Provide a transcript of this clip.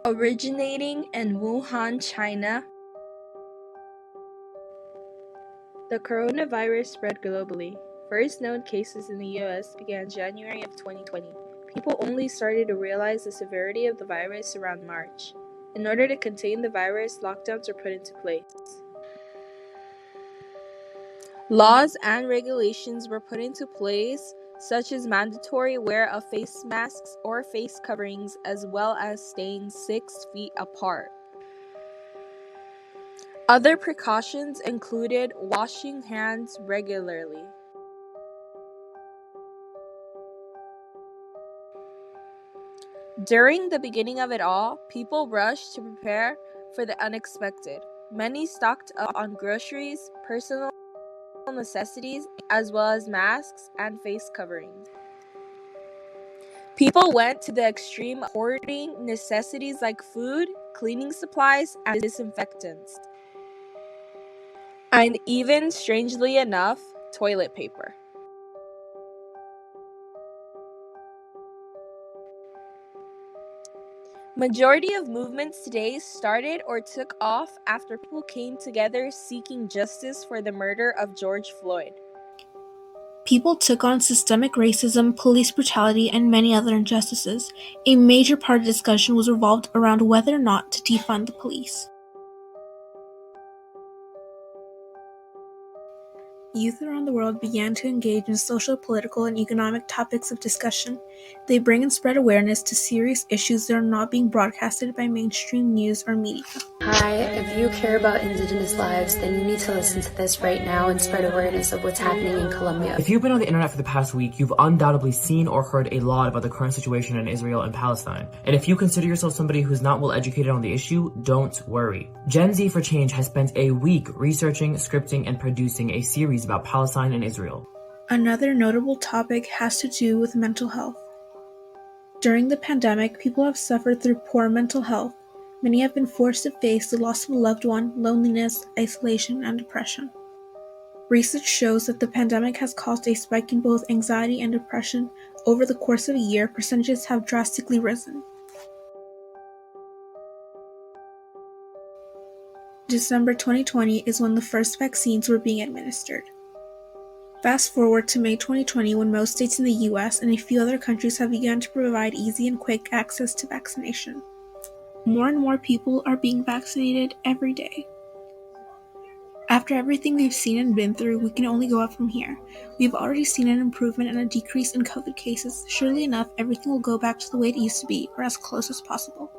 Originating in Wuhan, China, the coronavirus spread globally. First known cases in the US began January of 2020. People only started to realize the severity of the virus around March. In order to contain the virus, lockdowns were put into place. Laws and regulations were put into place, such as mandatory wear of face masks or face coverings, as well as staying 6 feet apart. Other precautions included washing hands regularly. During the beginning of it all, people rushed to prepare for the unexpected. Many stocked up on groceries, personal necessities, as well as masks and face coverings. People went to the extreme hoarding necessities like food, cleaning supplies, and disinfectants. And even, strangely enough, toilet paper. Majority of movements today started or took off after people came together seeking justice for the murder of George Floyd. People took on systemic racism, police brutality, and many other injustices. A major part of the discussion was revolved around whether or not to defund the police. Youth around the world began to engage in social, political, and economic topics of discussion. They bring and spread awareness to serious issues that are not being broadcasted by mainstream news or media. Hi, if you care about Indigenous lives, then you need to listen to this right now and spread awareness of what's happening in Colombia. If you've been on the internet for the past week, you've undoubtedly seen or heard a lot about the current situation in Israel and Palestine. And if you consider yourself somebody who's not well educated on the issue, don't worry. Gen Z for Change has spent a week researching, scripting, and producing a series about Palestine and Israel. Another notable topic has to do with mental health. During the pandemic, people have suffered through poor mental health. Many have been forced to face the loss of a loved one, loneliness, isolation, and depression. Research shows that the pandemic has caused a spike in both anxiety and depression. Over the course of a year, percentages have drastically risen. December 2020 is when the first vaccines were being administered. Fast forward to May 2020, when most states in the US and a few other countries have begun to provide easy and quick access to vaccination. More and more people are being vaccinated every day. After everything we've seen and been through, we can only go up from here. We've already seen an improvement and a decrease in COVID cases. Surely enough, everything will go back to the way it used to be, or as close as possible.